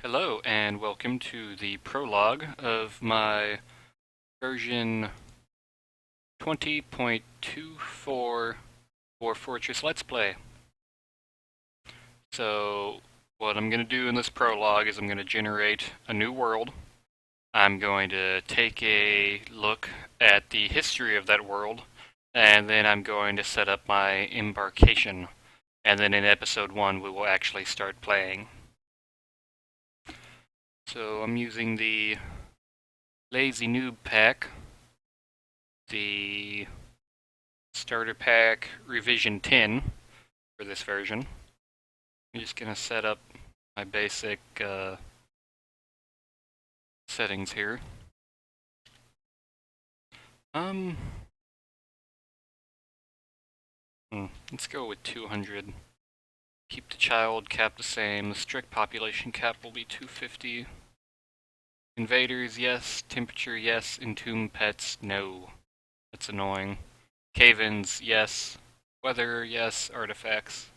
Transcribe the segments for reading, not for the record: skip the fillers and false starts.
Hello, and welcome to the prologue of my version 20.24 Dwarf Fortress Let's Play. So, what I'm going to do in this prologue is I'm going to generate a new world. I'm going to take a look at the history of that world, and then I'm going to set up my embarkation. And then in episode 1 we will actually start playing. So I'm using the Lazy Noob pack, the starter pack revision 10 for this version. I'm just going to set up my basic settings here. Let's go with 200. Keep the child cap the same. The strict population cap will be 250. Invaders, yes. Temperature, yes. Entomb pets, no. That's annoying. Cave-ins, yes. Weather, yes. Artifacts,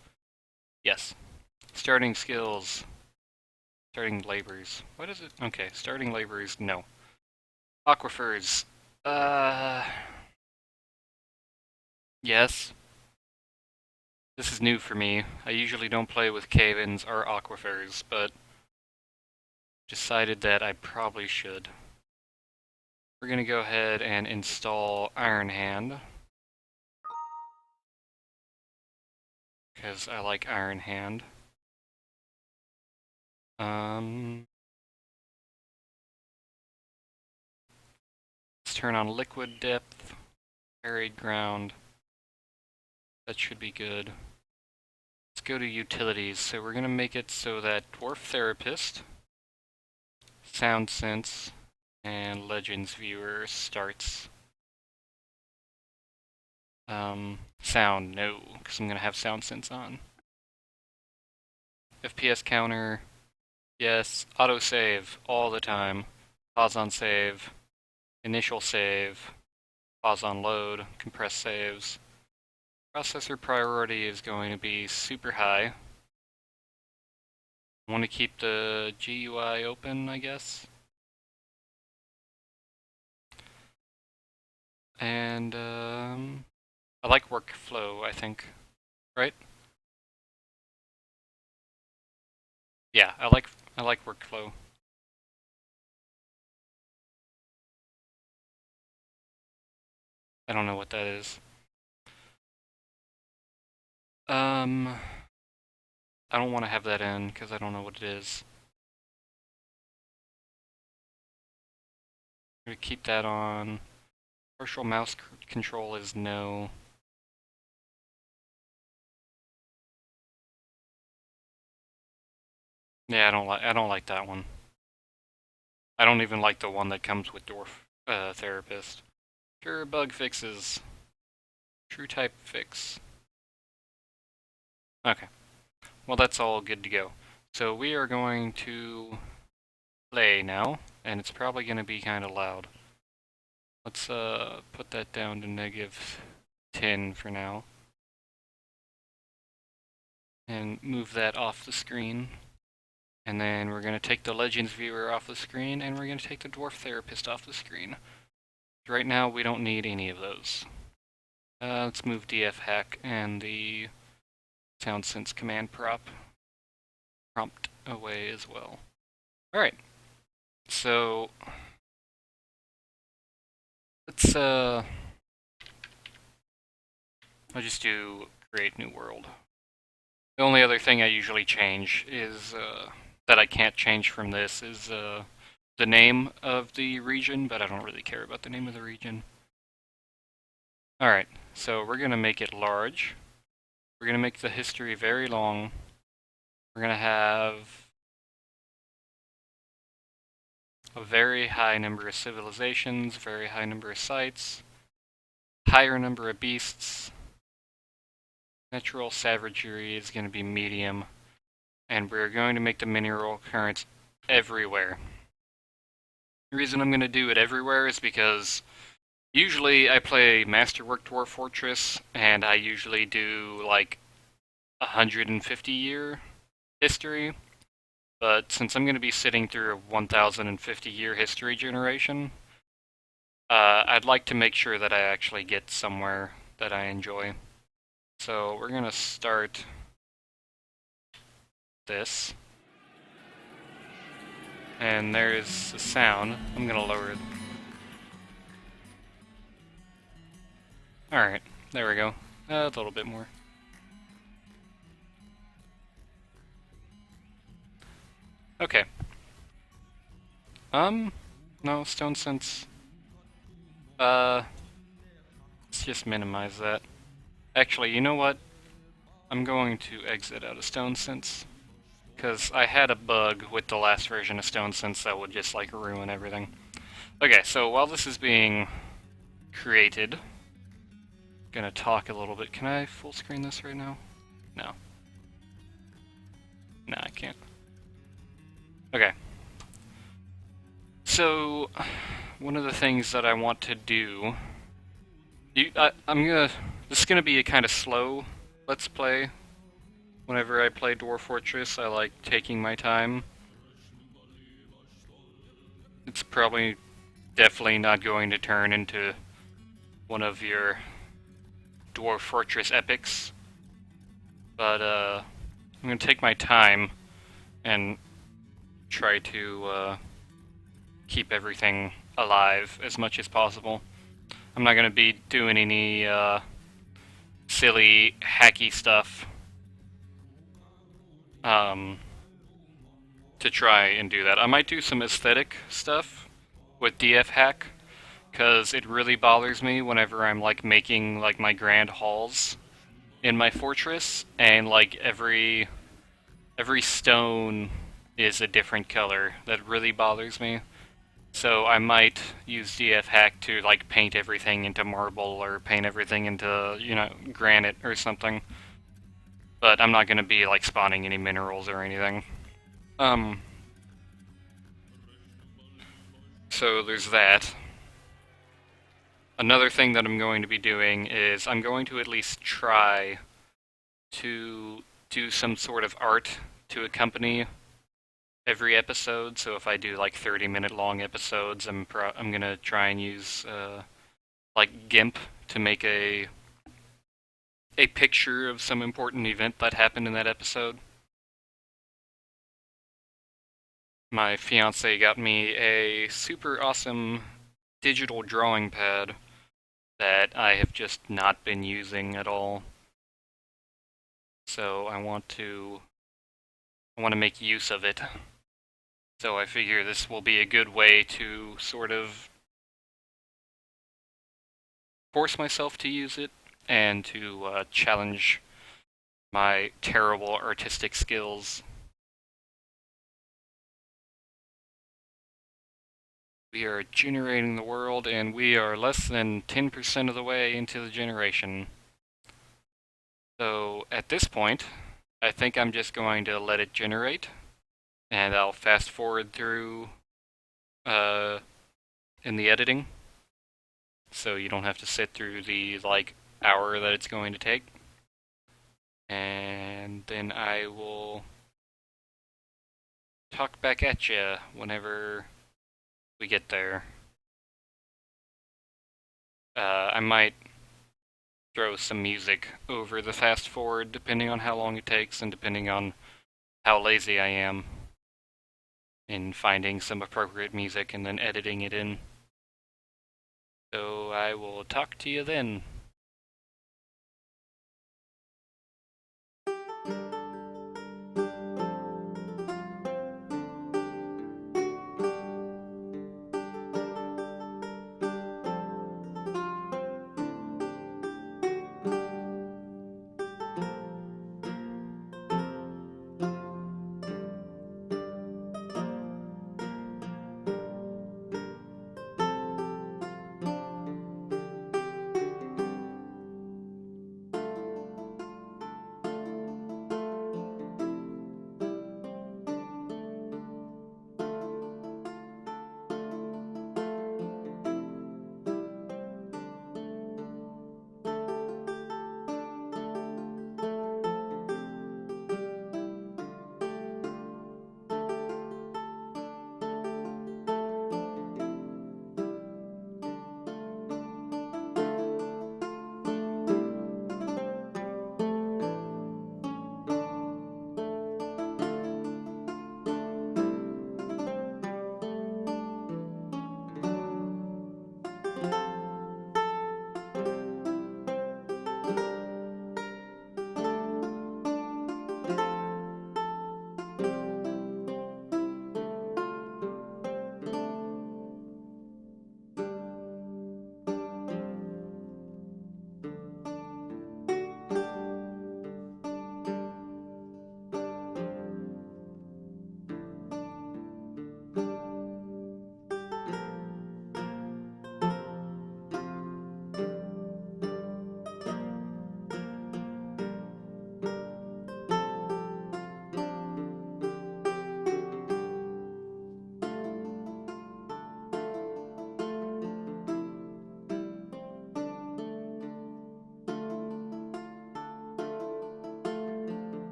yes. Starting skills. Starting labors. What is it? Okay, starting labors, no. Aquifers. Yes. This is new for me. I usually don't play with cave-ins or aquifers, but decided that I probably should. We're gonna go ahead and install Iron Hand, because I like Iron Hand. Let's turn on Liquid Depth, Buried Ground. That should be good. Let's go to Utilities. So we're going to make it so that Dwarf Therapist, Sound Sense, and Legends Viewer starts. Sound, no, because I'm going to have Sound Sense on. FPS counter, yes. Autosave, all the time. Pause on save, initial save, pause on load, compress saves. Processor priority is going to be super high. I want to keep the GUI open, I guess. And I like workflow, I think. Right? Yeah, I like workflow. I don't know what that is. I don't want to have that in because I don't know what it is. I'm gonna keep that on. Partial mouse control is no. Yeah, I don't like that one. I don't even like the one that comes with Dwarf Therapist. Sure, bug fixes. True type fix. Okay. Well, that's all good to go. So we are going to play now, and it's probably going to be kind of loud. Let's put that down to -10 for now. And move that off the screen. And then we're going to take the Legends Viewer off the screen, and we're going to take the Dwarf Therapist off the screen. Right now, we don't need any of those. Let's move DF Hack and the Sound Sense command prompt away as well. Alright, so let's I'll just do create new world. The only other thing I usually change is that I can't change from this is the name of the region, but I don't really care about the name of the region. Alright, so we're gonna make it large. We're gonna make the history very long. We're gonna have a very high number of civilizations, very high number of sites, higher number of beasts. Natural savagery is going to be medium, and we're going to make the mineral currents everywhere. The reason I'm going to do it everywhere is because usually I play Masterwork Dwarf Fortress, and I usually do like 150-year history, But since I'm going to be sitting through a 1050-year history generation, I'd like to make sure that I actually get somewhere that I enjoy. So we're going to start this. And there's a sound. I'm going to lower it. Alright, there we go. A little bit more. Okay. No, stone sense. Let's just minimize that. Actually, you know what? I'm going to exit out of stone sense. Because I had a bug with the last version of stone sense that would just, like, ruin everything. Okay, so while this is being created, I'm gonna talk a little bit. Can I full screen this right now? No. No, I can't. Okay. So, one of the things that I want to do... This is gonna be a kind of slow Let's Play. Whenever I play Dwarf Fortress, I like taking my time. It's probably definitely not going to turn into one of your Dwarf Fortress epics. But, I'm gonna take my time and try to, keep everything alive as much as possible. I'm not gonna be doing any, silly, hacky stuff, to try and do that. I might do some aesthetic stuff with DF hack, because it really bothers me whenever I'm, like, making, like, my grand halls in my fortress, and, like, every stone is a different color. That really bothers me. So I might use DF hack to, like, paint everything into marble or paint everything into, you know, granite or something. But I'm not gonna be, like, spawning any minerals or anything. So there's that. Another thing that I'm going to be doing is I'm going to at least try to do some sort of art to accompany every episode. So if I do like 30-minute long episodes, I'm gonna try and use like GIMP to make a picture of some important event that happened in that episode. My fiance got me a super awesome digital drawing pad that I have just not been using at all. So I want to make use of it. So I figure this will be a good way to sort of force myself to use it and to challenge my terrible artistic skills. We are generating the world, and we are less than 10% of the way into the generation. So at this point, I think I'm just going to let it generate, and I'll fast forward through in the editing, so you don't have to sit through the, like, hour that it's going to take. And then I will talk back at you whenever we get there. I might throw some music over the fast forward depending on how long it takes and depending on how lazy I am in finding some appropriate music and then editing it in. So I will talk to you then.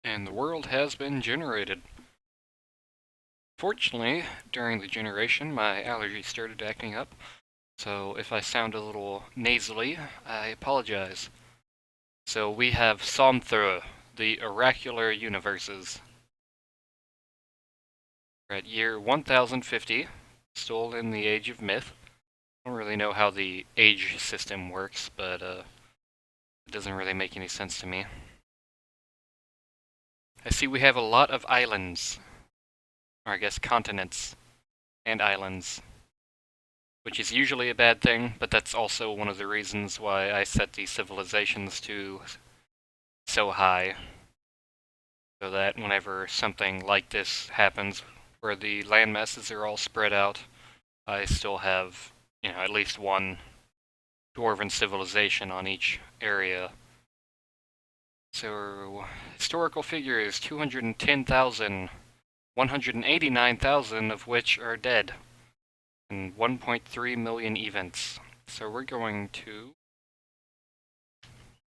And the world has been generated. Fortunately, during the generation, my allergies started acting up, so if I sound a little nasally, I apologize. So we have Suonatore, the oracular universes. We're at year 1050, still in the age of myth. I don't really know how the age system works, but it doesn't really make any sense to me. I see we have a lot of islands, or I guess continents and islands, which is usually a bad thing, but that's also one of the reasons why I set these civilizations to so high, so that whenever something like this happens, where the land masses are all spread out, I still have, at least one dwarven civilization on each area. So, historical figures, 210,000, 189,000 of which are dead, and 1.3 million events. So we're going to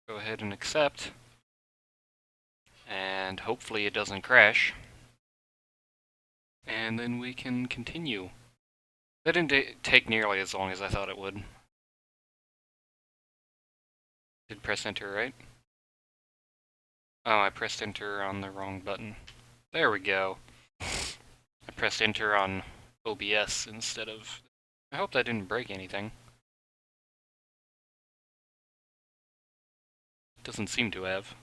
go ahead and accept, and hopefully it doesn't crash, and then we can continue. That didn't take nearly as long as I thought it would. Did press enter, right? Oh, I pressed enter on the wrong button. There we go. I pressed enter on OBS instead of... I hope that didn't break anything. Doesn't seem to have.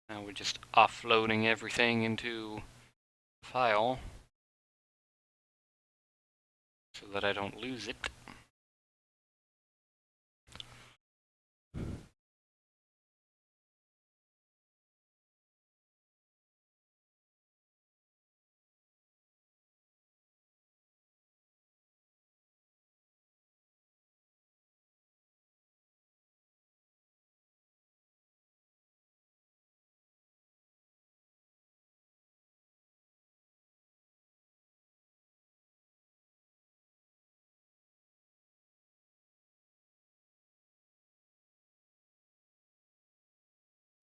Now we're just offloading everything into a file so that I don't lose it.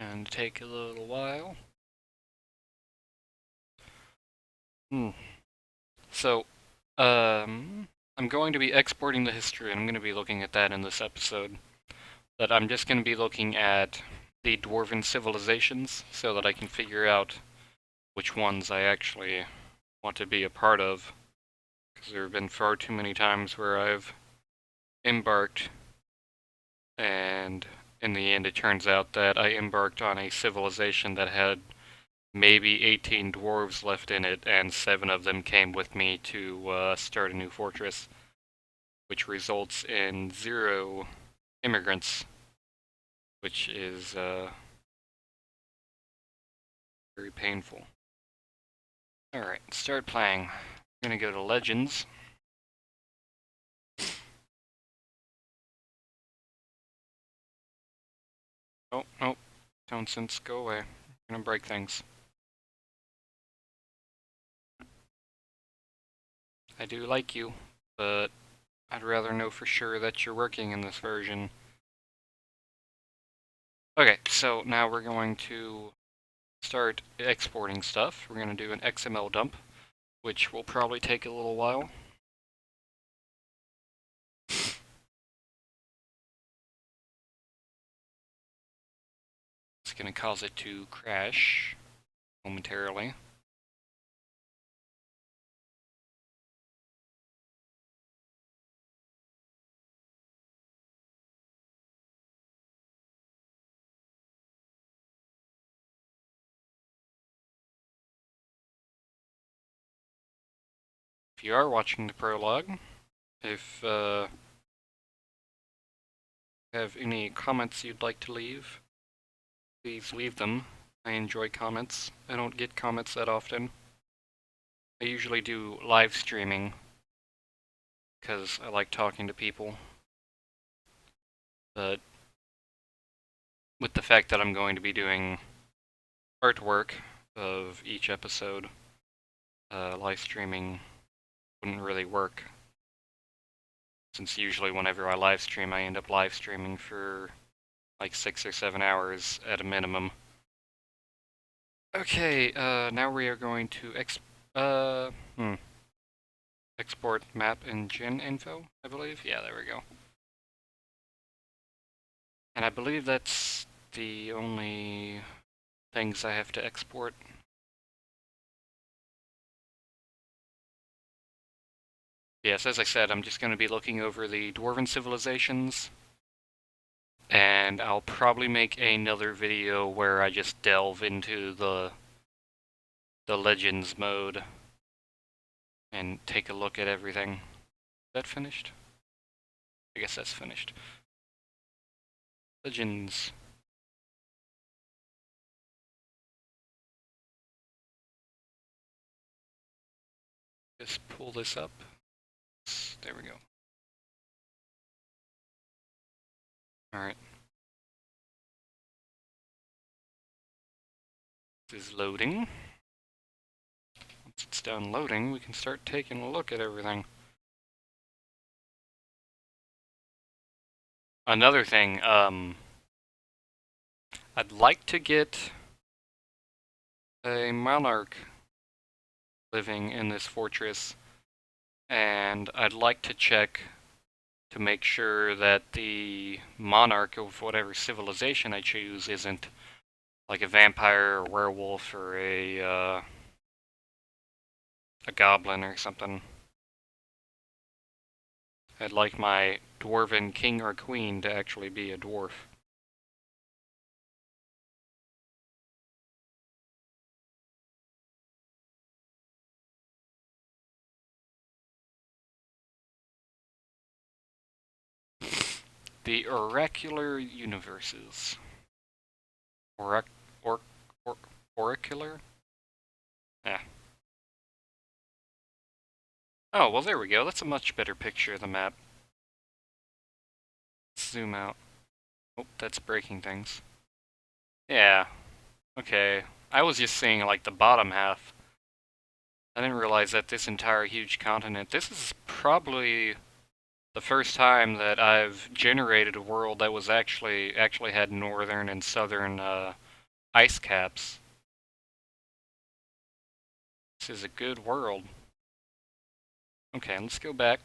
And take a little while. So, I'm going to be exporting the history, and I'm going to be looking at that in this episode. But I'm just going to be looking at the dwarven civilizations so that I can figure out which ones I actually want to be a part of. Because there have been far too many times where I've embarked, and in the end it turns out that I embarked on a civilization that had maybe 18 dwarves left in it, and 7 of them came with me to start a new fortress, which results in 0 immigrants, which is very painful. Alright, start playing. I'm gonna go to Legends. Oh, nope. Tone sense, go away. I'm gonna break things. I do like you, but I'd rather know for sure that you're working in this version. Okay, so now we're going to start exporting stuff. We're going to do an XML dump, which will probably take a little while. It's going to cause it to crash momentarily. If you are watching the prologue, if you have any comments you'd like to leave, please leave them. I enjoy comments. I don't get comments that often. I usually do live streaming because I like talking to people. But with the fact that I'm going to be doing artwork of each episode, live streaming wouldn't really work. since usually whenever I live stream, I end up live streaming for like 6 or 7 hours at a minimum. Okay, now we are going to export map and gen info, I believe. Yeah, there we go. And I believe that's the only things I have to export. Yes, as I said, I'm just going to be looking over the Dwarven civilizations, and I'll probably make another video where I just delve into the Legends mode and take a look at everything. Is that finished? I guess that's finished. Legends. Just pull this up. There we go. Alright. This is loading. Once it's done loading, we can start taking a look at everything. Another thing, I'd like to get a monarch living in this fortress, and I'd like to check to make sure that the monarch of whatever civilization I choose isn't like a vampire or werewolf or a goblin or something. I'd like my dwarven king or queen to actually be a dwarf. The oracular universes. Oracular? Yeah. Oh, well there we go. That's a much better picture of the map. Let's zoom out. Oh, that's breaking things. Yeah. Okay. I was just seeing like the bottom half. I didn't realize that this entire huge continent. This is probably the first time that I've generated a world that was actually had northern and southern ice caps. This is a good world. Okay, let's go back.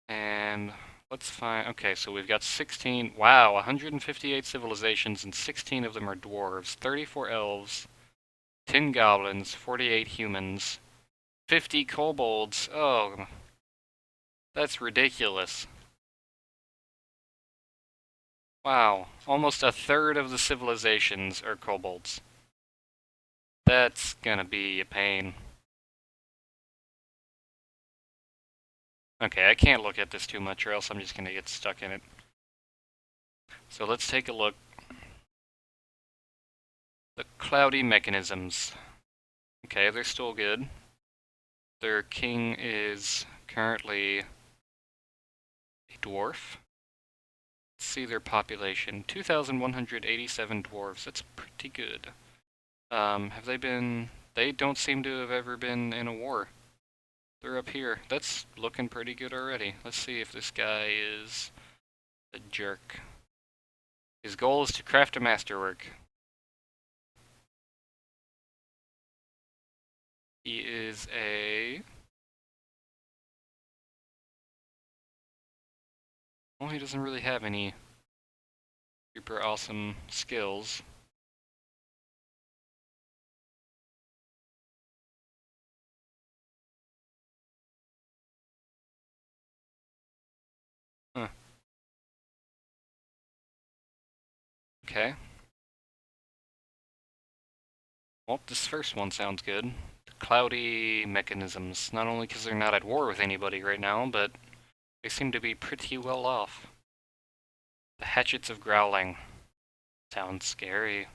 And let's find, okay, so we've got 16, wow, 158 civilizations and 16 of them are dwarves, 34 elves, 10 goblins, 48 humans, 50 kobolds. Oh, that's ridiculous. Wow, almost a third of the civilizations are kobolds. That's gonna be a pain. Okay, I can't look at this too much or else I'm just gonna get stuck in it. So let's take a look. The cloudy mechanisms. Okay, they're still good. Their king is currently a dwarf. Let's see their population. 2,187 dwarves. That's pretty good. Have they been... They don't seem to have ever been in a war. They're up here. That's looking pretty good already. Let's see if this guy is a jerk. His goal is to craft a masterwork. He is a... Well, he doesn't really have any super awesome skills. Huh. Okay. Well, this first one sounds good. Cloudy mechanisms. Not only because they're not at war with anybody right now, but they seem to be pretty well off. The Hatchets of Growling. Sounds scary.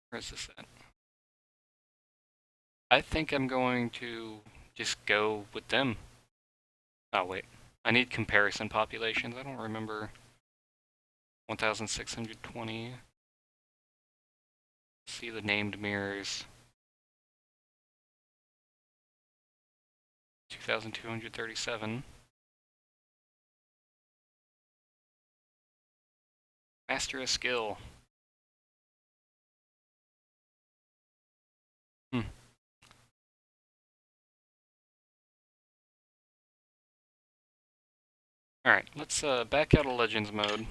Where's this at? I think I'm going to just go with them. Oh, wait. I need comparison populations. I don't remember. 1,620. See the named mirrors. 2,237. Master a skill. Alright, let's back out of Legends mode.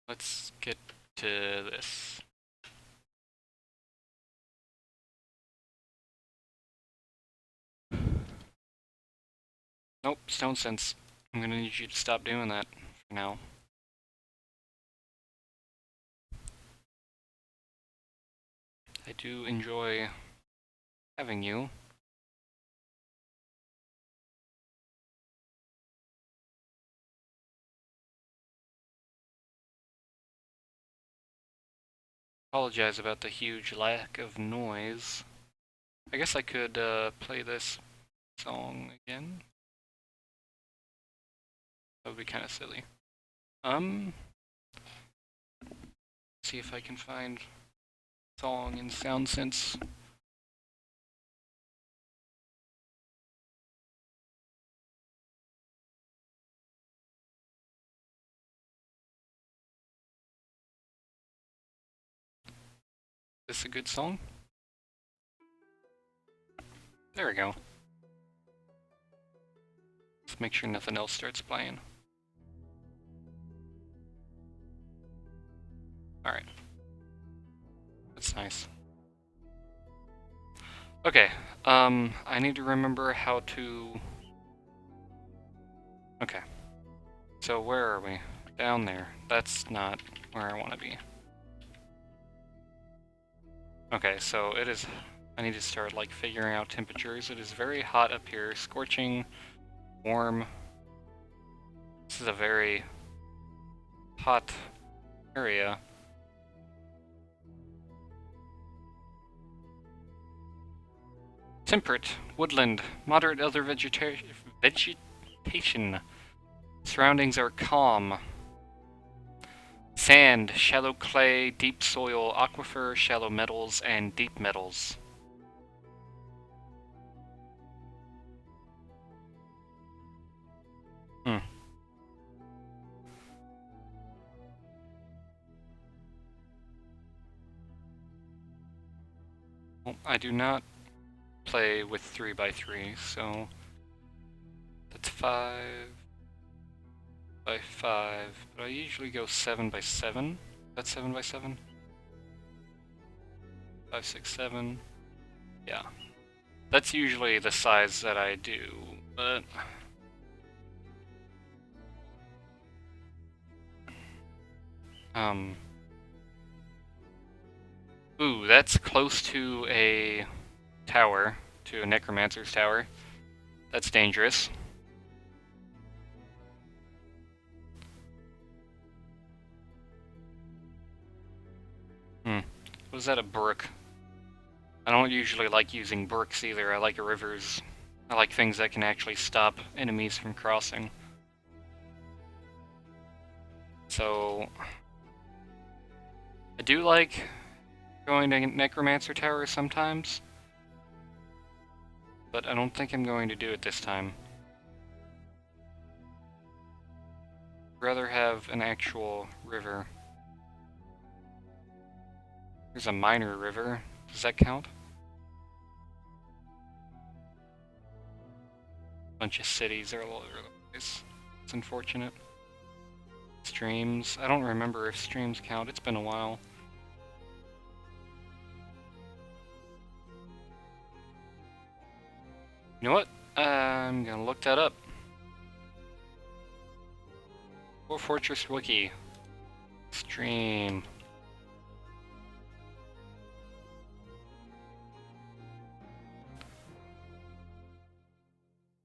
Let's get to this. Nope, Stone Sense. I'm gonna need you to stop doing that for now. I do enjoy having you. Apologize about the huge lack of noise. I guess I could play this song again. That would be kind of silly. See if I can find song in SoundSense. Is this a good song? There we go. Let's make sure nothing else starts playing. Alright. That's nice. Okay, I need to remember how to... Okay. So where are we? Down there. That's not where I want to be. Okay, so it is... I need to start, like, figuring out temperatures. It is very hot up here. Scorching, warm. This is a very hot area. Temperate, woodland, moderate other vegetation. Surroundings are calm. Sand, shallow clay, deep soil, aquifer, shallow metals, and deep metals. Well, I do not play with 3x3, so that's 5 by 5, but I usually go 7 by 7. That's 7 by 7? 5, 6, 7. Yeah. That's usually the size that I do, but... Ooh, that's close to a tower, to a necromancer's tower. That's dangerous. Was that a brook? I don't usually like using brooks either. I like rivers. I like things that can actually stop enemies from crossing. So... I do like going to Necromancer Tower sometimes, but I don't think I'm going to do it this time. I'd rather have an actual river. There's a minor river. Does that count? Bunch of cities are all over the place. It's unfortunate. Streams. I don't remember if streams count. It's been a while. You know what? I'm gonna look that up. Dwarf Fortress Wiki. Stream.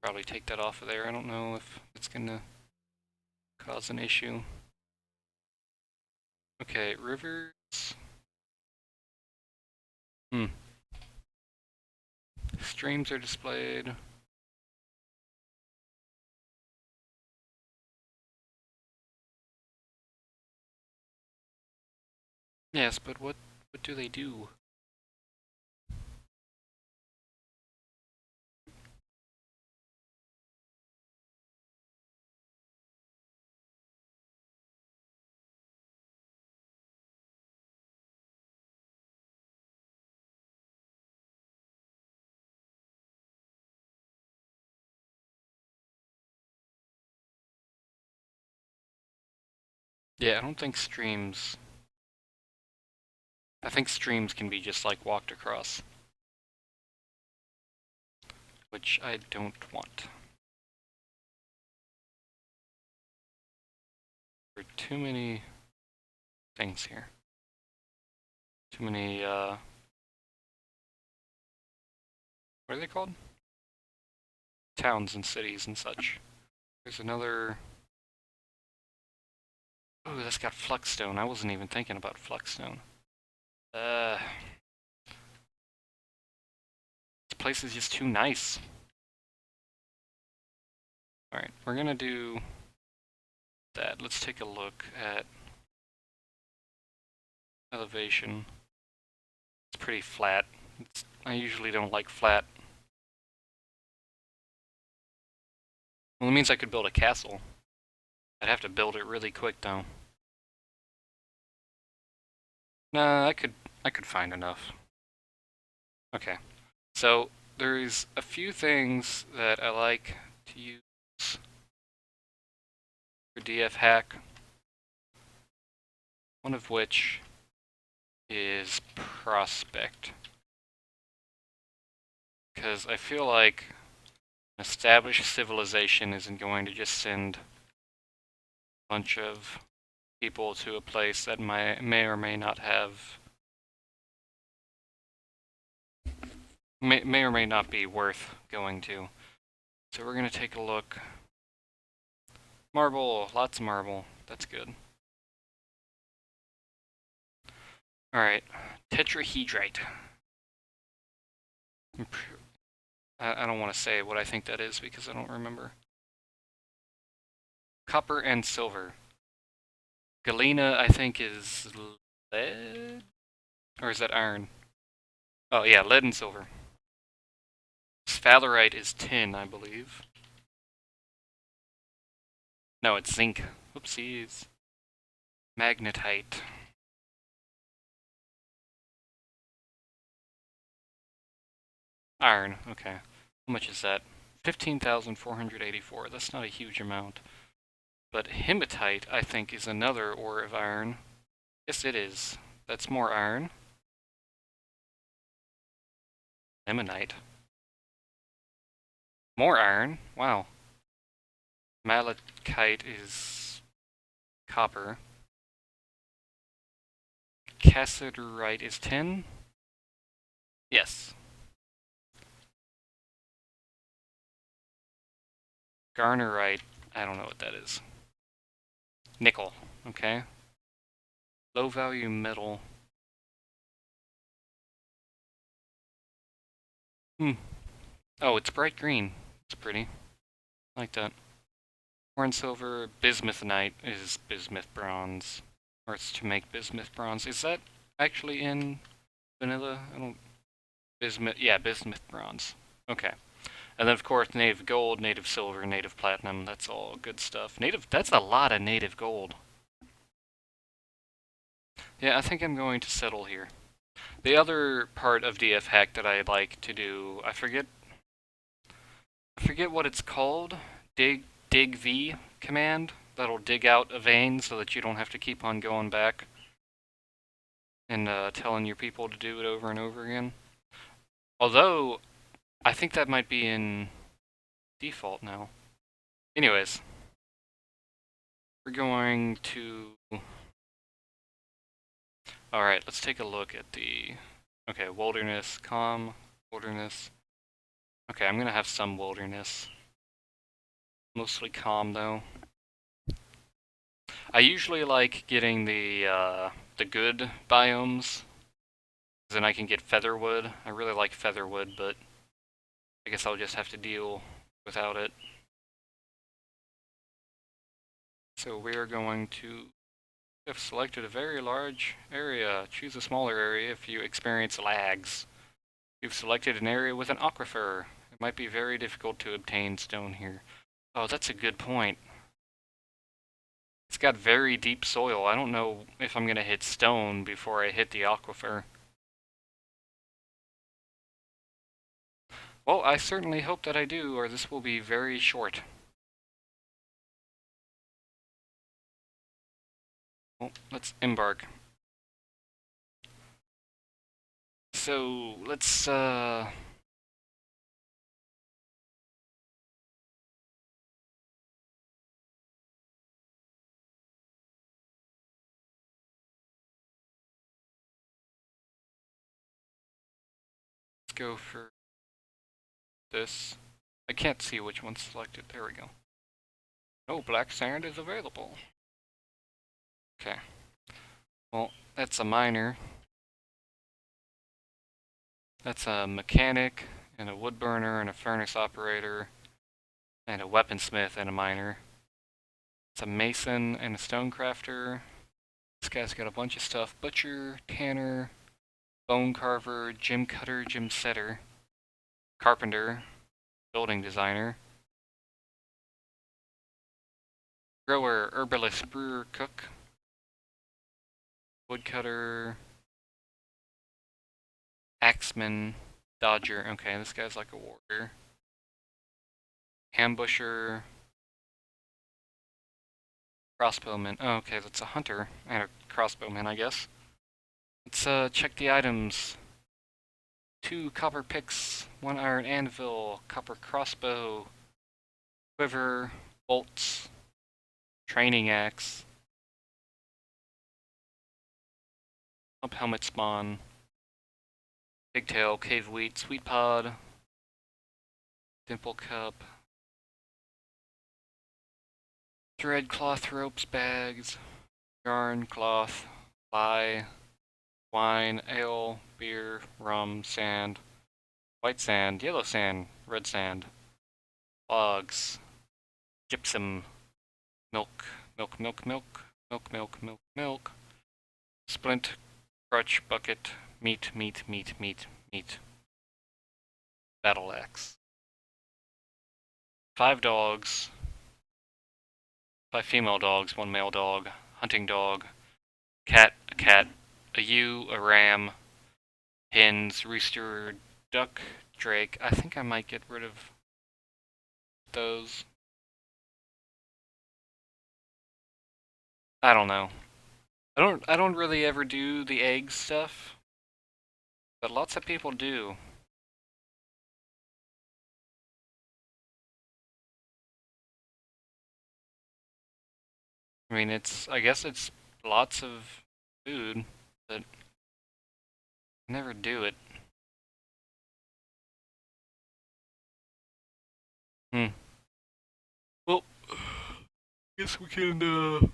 Probably take that off of there. I don't know if it's gonna cause an issue. Okay, rivers. Streams are displayed. Yes, but what do they do? Yeah, I don't think streams. I think streams can be just like walked across, which I don't want. There are too many things here. Too many, what are they called? Towns and cities and such. There's another. Oh, that's got Fluxstone. I wasn't even thinking about Fluxstone. This place is just too nice. Alright, we're gonna do that. Let's take a look at elevation. It's pretty flat. I usually don't like flat. Well, it means I could build a castle. I'd have to build it really quick though. Nah, I could find enough. Okay. So there's a few things that I like to use for DF hack. One of which is prospect. Because I feel like an established civilization isn't going to just send a bunch of people to a place that may or may not have may or may not be worth going to. So we're gonna take a look. Marble, lots of marble. That's good. Alright, tetrahedrite. I don't want to say what I think that is because I don't remember. Copper and silver. Galena, I think, is lead? Or is that iron? Oh, yeah, lead and silver. Sphalerite is tin, I believe. No, it's zinc. Oopsies. Magnetite. Iron, okay. How much is that? 15,484. That's not a huge amount. But hematite, I think, is another ore of iron. Yes, it is. That's more iron. Ammonite. More iron. Wow. Malachite is copper. Cassiterite is tin? Yes. Garnerite, I don't know what that is. Nickel, okay. Low value metal. Oh, it's bright green. It's pretty. I like that. Ore and silver, bismuthnite is bismuth bronze. Or it's to make bismuth bronze. Is that actually in vanilla? I don't... Bismuth, yeah, bismuth bronze. Okay. And then of course native gold, native silver, native platinum, that's all good stuff. That's a lot of native gold. Yeah, I think I'm going to settle here. The other part of DF hack that I like to do, I forget what it's called. Dig V command that'll dig out a vein so that you don't have to keep on going back and telling your people to do it over and over again. Although I think that might be in default now. Anyways, we're going to... Alright, let's take a look at the... Okay, wilderness, calm, wilderness. Okay, I'm gonna have some wilderness. Mostly calm, though. I usually like getting the good biomes, then I can get featherwood. I really like featherwood, but I guess I'll just have to deal without it. So we're going to You have selected a very large area. Choose a smaller area if you experience lags. You've selected an area with an aquifer. It might be very difficult to obtain stone here. Oh, that's a good point. It's got very deep soil. I don't know if I'm gonna hit stone before I hit the aquifer. Well, I certainly hope that I do, or this will be very short. Well, let's embark. So, let's go for this. I can't see which one's selected. There we go. No black sand is available. Okay. Well, that's a miner. That's a mechanic, and a wood burner, and a furnace operator, and a weaponsmith, and a miner. It's a mason and a stonecrafter. This guy's got a bunch of stuff. Butcher, tanner, bone carver, gem cutter, gem setter, carpenter, building designer, grower, herbalist, brewer, cook, woodcutter, axeman, dodger. Okay, this guy's like a warrior. Ambusher, crossbowman. Oh, okay, that's a hunter and a crossbowman, I guess. Let's check the items. 2 copper picks, 1 iron anvil, copper crossbow, quiver, bolts, training axe, up helmet spawn, pigtail, cave wheat, sweet pod, dimple cup, thread, cloth, ropes, bags, yarn, cloth, lye, wine, ale, beer, rum, sand, white sand, yellow sand, red sand, logs, gypsum, milk, milk, milk, milk, milk, milk, milk, milk, splint, crutch, bucket, meat, meat, meat, meat, meat, battle axe. 5 dogs, 5 female dogs, 1 male dog, hunting dog, cat, a cat, a ewe, a ram, hens, rooster, duck, drake. I think I might get rid of those. I don't know. I don't really ever do the egg stuff, but lots of people do. I mean, I guess it's lots of food, but I never do it. Hmm. Well, guess we can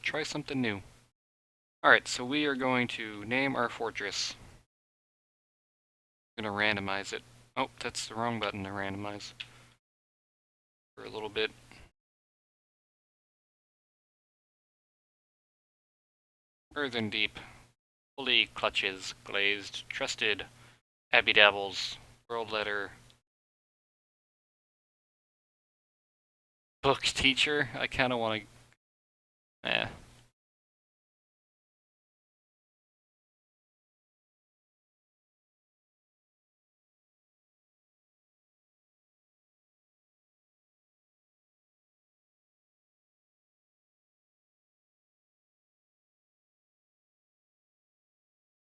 try something new. Alright, so we are going to name our fortress. I'm gonna randomize it. Oh, that's the wrong button to randomize. For a little bit. Earthen Deep. Fully clutches, glazed, trusted, Abby Dabbles, world letter, book teacher. I kinda wanna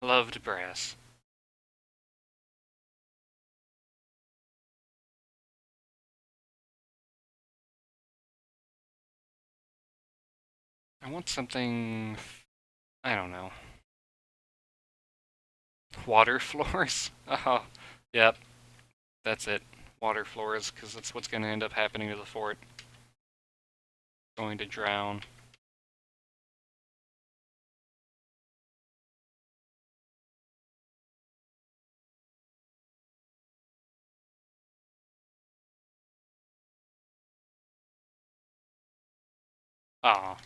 loved brass. I want something, I don't know. Water floors? Oh, yep, that's it. Water floors, because that's what's going to end up happening to the fort. Going to drown. Ah,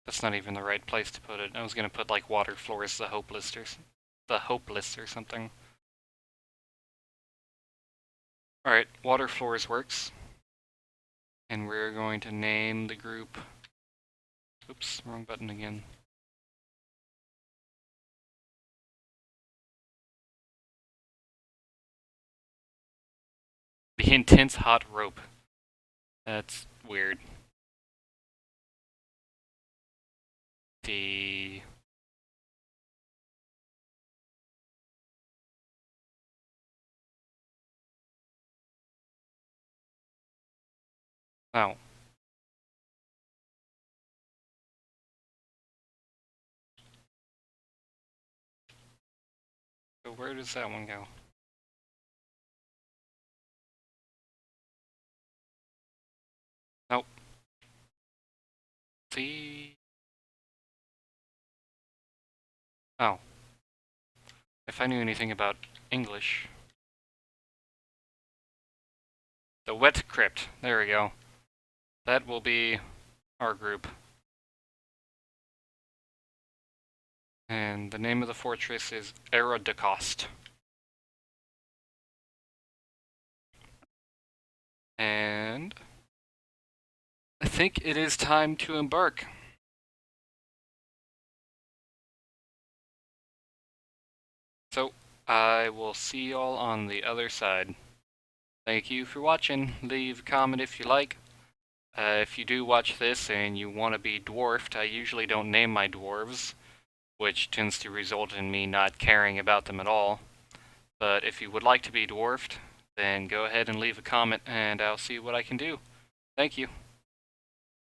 That's not even the right place to put it. I was gonna put like water floors, the hopeless or something. Alright, water floors works. And we're going to name the group... Oops, wrong button again. The Intense Hot Rope. That's weird. The... Oh. So where does that one go? Nope. See? Oh. If I knew anything about English. The Wet Crypt. There we go. That will be our group. And the name of the fortress is Aerodecost. And I think it is time to embark. So, I will see y'all on the other side. Thank you for watching. Leave a comment if you like. If you do watch this and you want to be dwarfed, I usually don't name my dwarves, which tends to result in me not caring about them at all. But if you would like to be dwarfed, then go ahead and leave a comment and I'll see what I can do. Thank you.